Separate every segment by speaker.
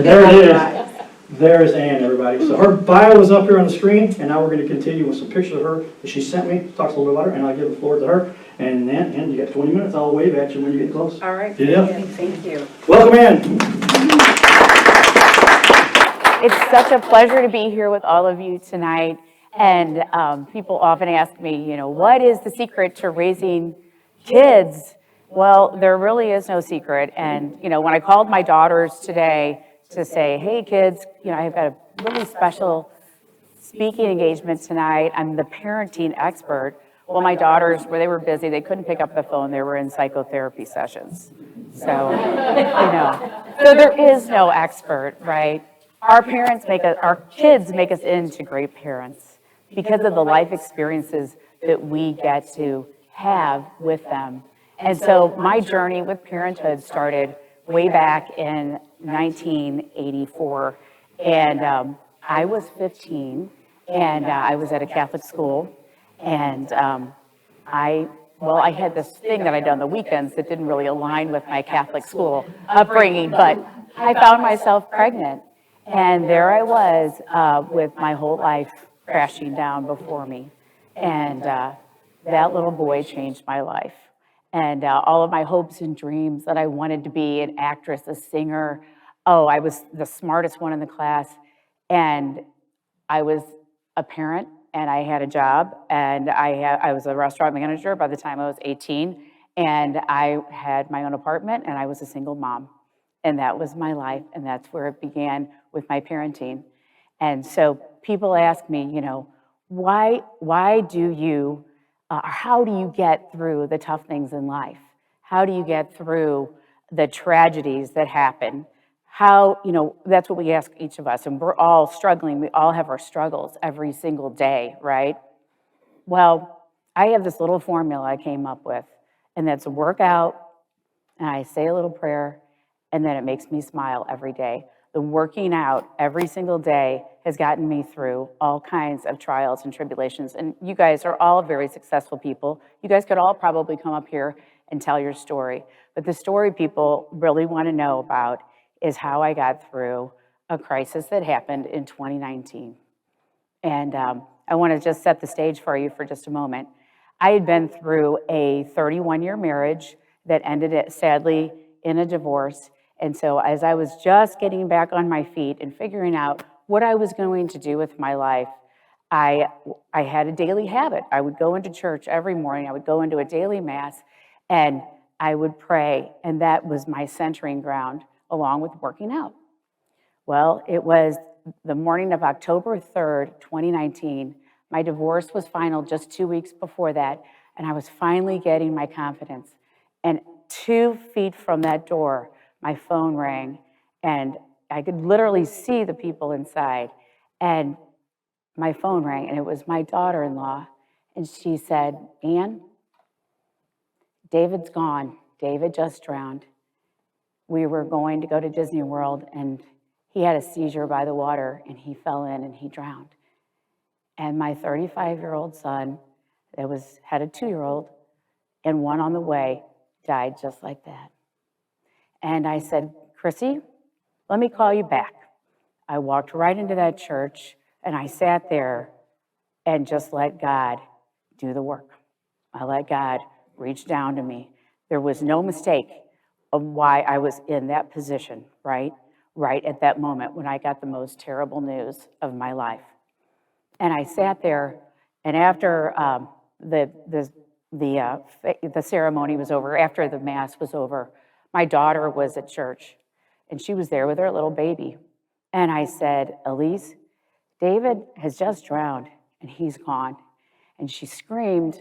Speaker 1: There it is. There's Ann, everybody. So her bio is up here on the screen, and now we're going to continue with some pictures of her that she sent me. Talks a little bit about her, and I'll give the floor to her. And Ann, you got 20 minutes. I'll wave at you when you get close.
Speaker 2: All right.
Speaker 1: Yeah.
Speaker 2: Thank you.
Speaker 1: Welcome, Ann.
Speaker 2: It's such a pleasure to be here with all of you tonight. And people often ask me, what is the secret to raising kids? Well, there really is no secret. And, when I called my daughters today to say, hey, kids, I've got a really special speaking engagement tonight. I'm the parenting expert. Well, my daughters, they were busy. They couldn't pick up the phone. They were in psychotherapy sessions. So, so there is no expert, right? Our kids make us into great parents because of the life experiences that we get to have with them. And so my journey with parenthood started way back in 1984. And I was 15, and I was at a Catholic school. And I had this thing that I'd done on the weekends that didn't really align with my Catholic school upbringing, but I found myself pregnant. And there I was with my whole life crashing down before me. And that little boy changed my life. And all of my hopes and dreams that I wanted to be an actress, a singer. Oh, I was the smartest one in the class. And I was a parent, and I had a job, and I was a restaurant manager by the time I was 18. And I had my own apartment, and I was a single mom. And that was my life, and that's where it began with my parenting. And so people ask me, why do you, how do you get through the tough things in life? How do you get through the tragedies that happen? How, that's what we ask each of us, and we're all struggling. We all have our struggles every single day, right? Well, I have this little formula I came up with, and that's a workout, and I say a little prayer, and then it makes me smile every day. The working out every single day has gotten me through all kinds of trials and tribulations. And you guys are all very successful people. You guys could all probably come up here and tell your story. But the story people really want to know about is how I got through a crisis that happened in 2019. And I want to just set the stage for you for just a moment. I had been through a 31-year marriage that ended, sadly, in a divorce. And so as I was just getting back on my feet and figuring out what I was going to do with my life, I had a daily habit. I would go into church every morning. I would go into a daily mass, and I would pray, and that was my centering ground, along with working out. Well, it was the morning of October 3rd, 2019. My divorce was final just 2 weeks before that, and I was finally getting my confidence. And 2 feet from that door, my phone rang, and I could literally see the people inside. And my phone rang, and it was my daughter-in-law, and she said, Ann, David's gone. David just drowned. We were going to go to Disney World, and he had a seizure by the water, and he fell in, and he drowned. And my 35-year-old son that had a 2-year-old and one on the way died just like that. And I said, Chrissy, let me call you back. I walked right into that church, and I sat there and just let God do the work. I let God reach down to me. There was no mistake of why I was in that position, right at that moment when I got the most terrible news of my life. And I sat there, and after the ceremony was over, after the mass was over, my daughter was at church, and she was there with her little baby. And I said, Elise, David has just drowned, and he's gone. And she screamed,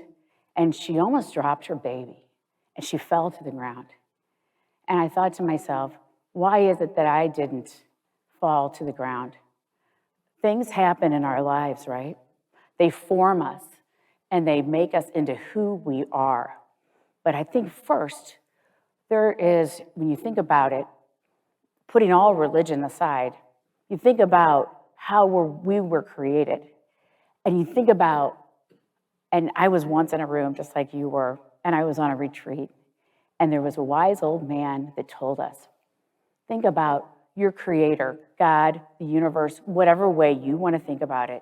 Speaker 2: and she almost dropped her baby, and she fell to the ground. And I thought to myself, why is it that I didn't fall to the ground? Things happen in our lives, right? They form us, and they make us into who we are. But I think first, there is, when you think about it, putting all religion aside, you think about how we were created. And you think about, and I was once in a room just like you were, and I was on a retreat, and there was a wise old man that told us, think about your creator, God, the universe, whatever way you want to think about it.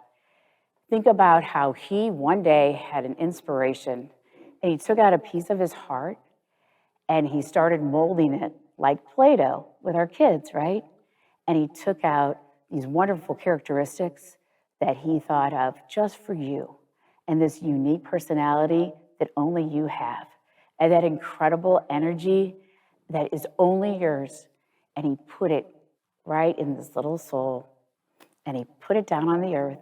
Speaker 2: Think about how he one day had an inspiration and he took out a piece of his heart and he started molding it like Play-Doh with our kids, right? And he took out these wonderful characteristics that he thought of just for you and this unique personality that only you have and that incredible energy that is only yours. And he put it right in this little soul and he put it down on the earth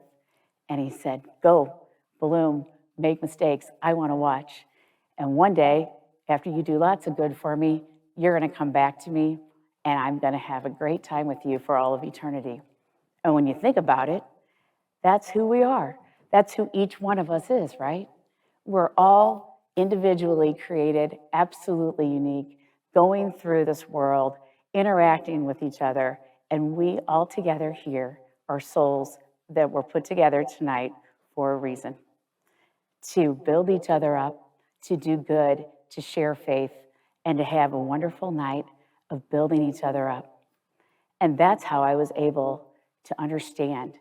Speaker 2: and he said, go, bloom, make mistakes. I want to watch. And one day, after you do lots of good for me, you're going to come back to me and I'm going to have a great time with you for all of eternity. And when you think about it, that's who we are. That's who each one of us is, right? We're all individually created, absolutely unique, going through this world, interacting with each other, and we all together here are souls that were put together tonight for a reason. To build each other up, to do good, to share faith, and to have a wonderful night of building each other up. And that's how I was able to understand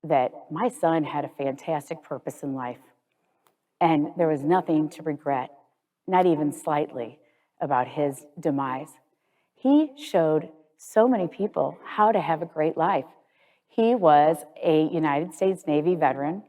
Speaker 2: that my son had a fantastic purpose in life. And there was nothing to regret, not even slightly, about his demise. He showed so many people how to have a great life. He was a United States Navy veteran.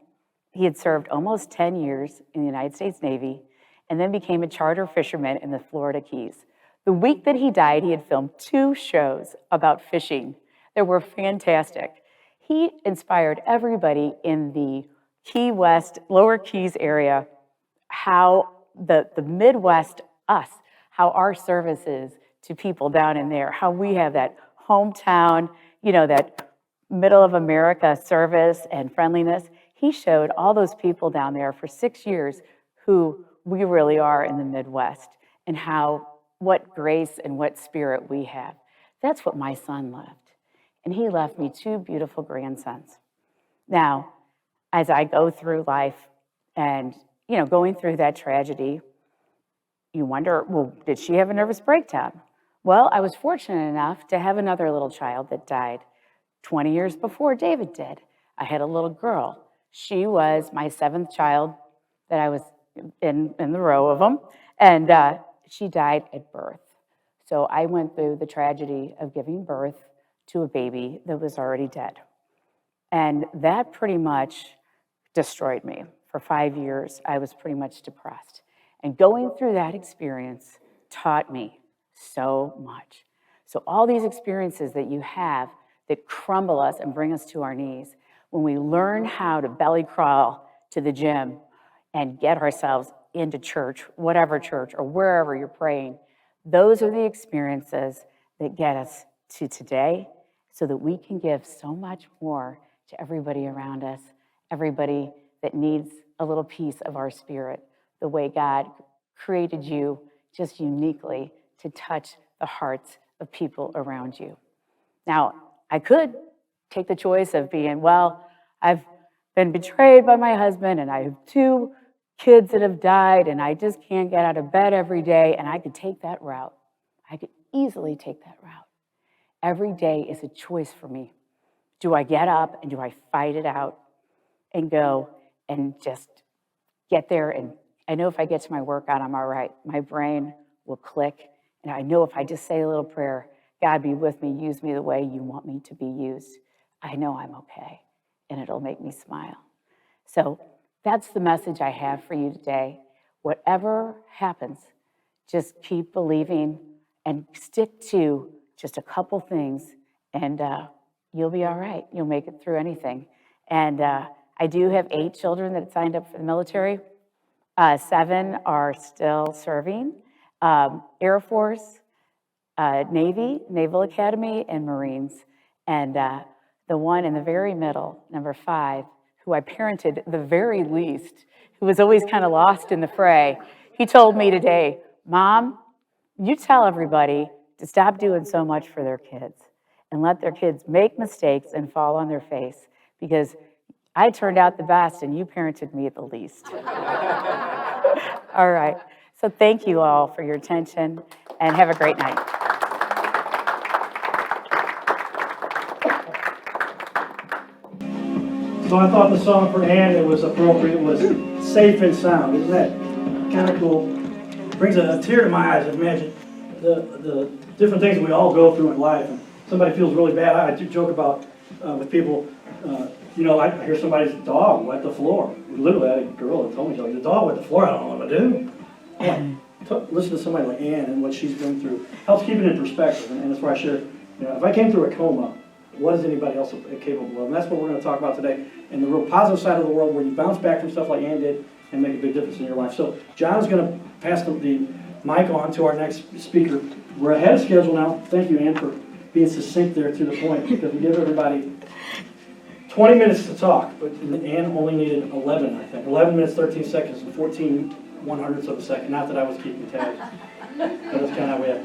Speaker 2: He had served almost 10 years in the United States Navy and then became a charter fisherman in the Florida Keys. The week that he died, he had filmed 2 shows about fishing that were fantastic. He inspired everybody in the Key West, Lower Keys area, how the Midwest, us, how our service is to people down in there, how we have that hometown, that middle of America service and friendliness. He showed all those people down there for 6 years who we really are in the Midwest and what grace and what spirit we have. That's what my son left. And he left me 2 beautiful grandsons. Now, as I go through life and, going through that tragedy, you wonder, well, did she have a nervous breakdown? Well, I was fortunate enough to have another little child that died 20 years before David did. I had a little girl. She was my 7th child that I was in the row of them, and she died at birth. So I went through the tragedy of giving birth to a baby that was already dead. And that pretty much destroyed me. For 5 years, I was pretty much depressed. And going through that experience taught me so much. So all these experiences that you have that crumble us and bring us to our knees, when we learn how to belly crawl to the gym and get ourselves into church, whatever church or wherever you're praying, those are the experiences that get us to today so that we can give so much more to everybody around us, everybody that needs a little piece of our spirit, the way God created you just uniquely to touch the hearts of people around you. Now, I could take the choice of being, I've been betrayed by my husband and I have 2 kids that have died and I just can't get out of bed every day, and I could take that route. I could easily take that route. Every day is a choice for me. Do I get up and do I fight it out and go and just get there? And I know if I get to my workout, I'm all right. My brain will click. And I know if I just say a little prayer, God be with me, use me the way you want me to be used, I know I'm okay. And it'll make me smile. So that's the message I have for you today. Whatever happens, just keep believing and stick to just a couple things, and you'll be all right. You'll make it through anything. And I do have 8 children that signed up for the military. 7 are still serving. Air Force, Navy, Naval Academy, and Marines. And the one in the very middle, number 5, who I parented the very least, who was always kind of lost in the fray, he told me today, Mom, you tell everybody to stop doing so much for their kids and let their kids make mistakes and fall on their face, because I turned out the best and you parented me at the least. All right. So thank you all for your attention and have a great night.
Speaker 1: So I thought the song for Ann that was appropriate was Safe and Sound. Isn't that kind of cool? Brings a tear to my eyes. Imagine the different things we all go through in life. And somebody feels really bad. I do joke about with people, I hear somebody's dog wet the floor. Literally, I had a girl that told me, like, the dog wet the floor, I don't know what to do. Listen to somebody like Ann and what she's been through. Helps keep it in perspective. And that's why I share, if I came through a coma, what is anybody else capable of? And that's what we're going to talk about today. And the real positive side of the world where you bounce back from stuff like Ann did and make a big difference in your life. So John's going to pass the mic on to our next speaker. We're ahead of schedule now. Thank you, Ann, for being succinct there to the point, because we give everybody 20 minutes to talk, but Ann only needed 11, I think. 11 minutes, 13 seconds, and 14 100ths of a second. Not that I was keeping tabs. But that's kind of how we have.